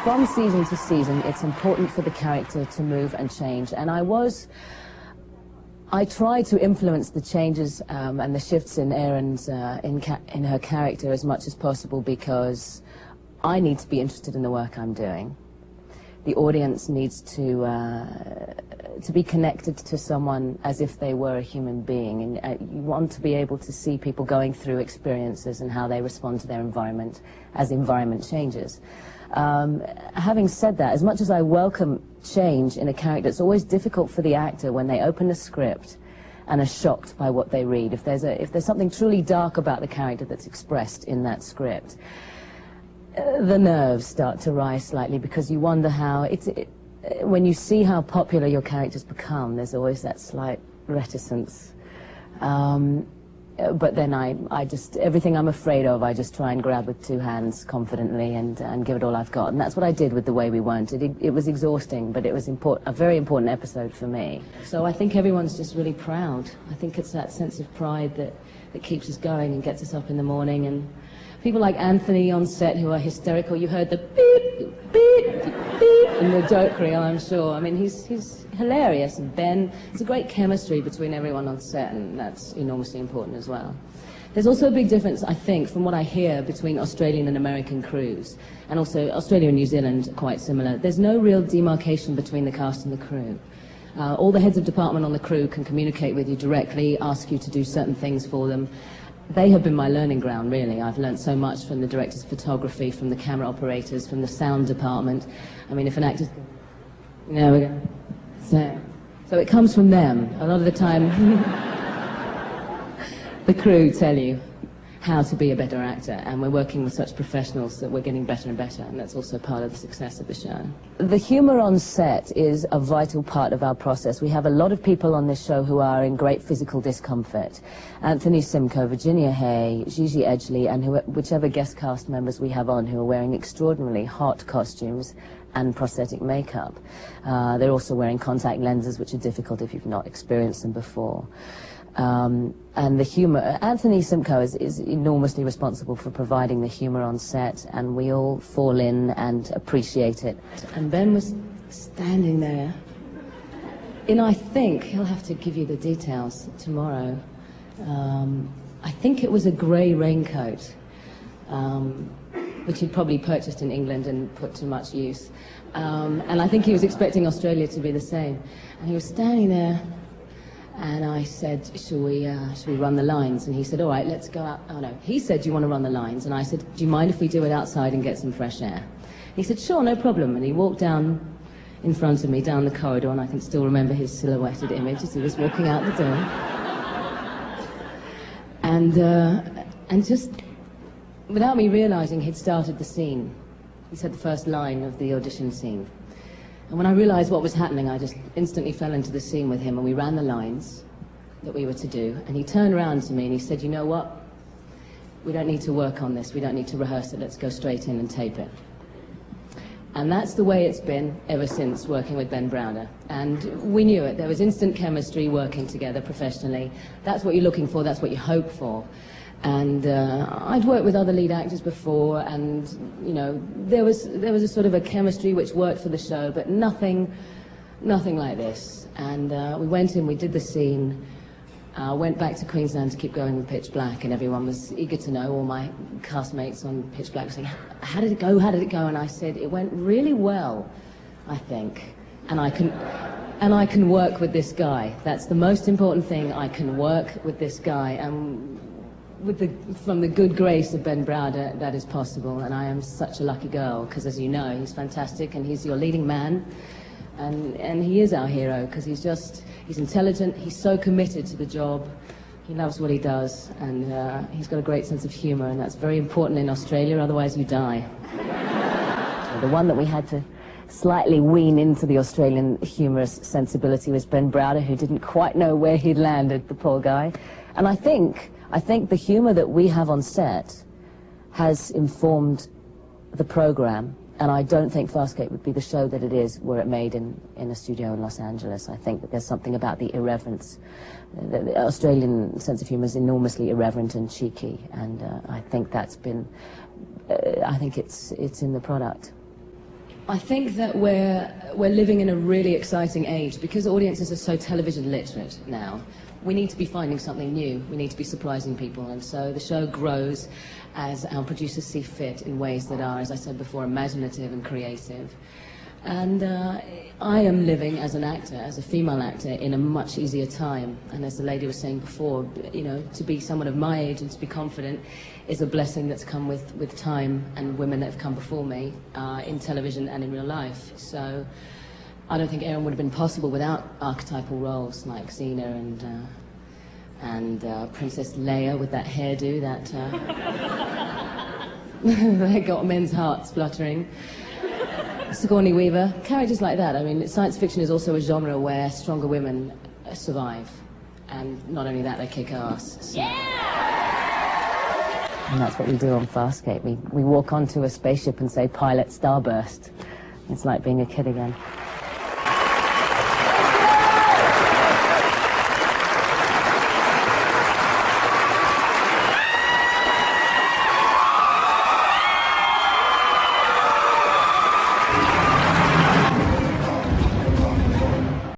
from season to season, it's important for the character to move and change. And I try to influence the changes and the shifts in Erin's, in her character as much as possible, because I need to be interested in the work I'm doing. The audience needs to be connected to someone as if they were a human being, and you want to be able to see people going through experiences and how they respond to their environment as the environment changes. Having said that, as much as I welcome change in a character, it's always difficult for the actor when they open a script and are shocked by what they read. If there's something truly dark about the character that's expressed in that script, the nerves start to rise slightly, because you wonder how when you see how popular your characters become, there's always that slight reticence. But then I just, everything I'm afraid of, I just try and grab with two hands confidently and give it all I've got. And that's what I did with The Way We Weren't. It was exhausting, but it was a very important episode for me. So I think everyone's just really proud. I think it's that sense of pride that keeps us going and gets us up in the morning. And people like Anthony on set who are hysterical. You heard the beep, beep, beep in the joke reel, I'm sure. I mean, he's hilarious. And Ben, there's a great chemistry between everyone on set, and that's enormously important as well. There's also a big difference, I think, from what I hear, between Australian and American crews. And also, Australia and New Zealand are quite similar. There's no real demarcation between the cast and the crew. All the heads of department on the crew can communicate with you directly, ask you to do certain things for them. They have been my learning ground, really. I've learned so much from the director's photography, from the camera operators, from the sound department. I mean, if an actor's... There we go. So it comes from them. A lot of the time, the crew tell you how to be a better actor, and we're working with such professionals that we're getting better and better, and that's also part of the success of the show. The humor on set is a vital part of our process. We have a lot of people on this show who are in great physical discomfort. Anthony Simcoe, Virginia Hay, Gigi Edgley, and whichever guest cast members we have on, who are wearing extraordinarily hot costumes and prosthetic makeup. They're also wearing contact lenses, which are difficult if you've not experienced them before. And the humor, Anthony Simcoe is enormously responsible for providing the humor on set, and we all fall in and appreciate it. And Ben was standing there, and I think he'll have to give you the details tomorrow. I think it was a grey raincoat, which he'd probably purchased in England and put to much use. And I think he was expecting Australia to be the same. And he was standing there, and I said, shall we run the lines? And he said, all right, let's go out. Oh, no. He said, do you want to run the lines? And I said, do you mind if we do it outside and get some fresh air? He said, sure, no problem. And he walked down in front of me, down the corridor, and I can still remember his silhouetted image as he was walking out the door. And just, without me realizing, he'd started the scene. He said the first line of the audition scene. And when I realized what was happening, I just instantly fell into the scene with him, and we ran the lines that we were to do. And he turned around to me and he said, you know what? We don't need to work on this. We don't need to rehearse it. Let's go straight in and tape it. And that's the way it's been ever since working with Ben Browder. And we knew it. There was instant chemistry working together professionally. That's what you're looking for. That's what you hope for. And I'd worked with other lead actors before, and you know, there was a sort of a chemistry which worked for the show, but nothing like this. And we went in, we did the scene, went back to Queensland to keep going with Pitch Black, and everyone was eager to know. All my castmates on Pitch Black were saying, how did it go, how did it go? And I said, it went really well, I think. And I can work with this guy. That's the most important thing. I can work with this guy. And from the good grace of Ben Browder, that is possible, and I am such a lucky girl, because as you know, he's fantastic, and he's your leading man, and he is our hero, because he's intelligent, he's so committed to the job, he loves what he does, and he's got a great sense of humor, and that's very important in Australia, otherwise you die. The one that we had to slightly wean into the Australian humorous sensibility was Ben Browder, who didn't quite know where he'd landed, the poor guy. And I think the humor that we have on set has informed the program, and I don't think FarScape would be the show that it is were it made in a studio in Los Angeles. I think that there's something about the irreverence. The Australian sense of humor is enormously irreverent and cheeky, and I think that's been, I think it's in the product. I think that we're living in a really exciting age because audiences are so television literate now. We need to be finding something new. We need to be surprising people, and so the show grows as our producers see fit in ways that are, as I said before, imaginative and creative. And I am living as an actor, as a female actor, in a much easier time. And as the lady was saying before, you know, to be someone of my age and to be confident is a blessing that's come with time and women that have come before me in television and in real life. So I don't think Erin would have been possible without archetypal roles like Xena and Princess Leia with that hairdo that that got men's hearts fluttering. Sigourney Weaver, characters like that. I mean, science fiction is also a genre where stronger women survive. And not only that, they kick ass. So. Yeah! And that's what we do on FarScape. We walk onto a spaceship and say, pilot starburst. It's like being a kid again.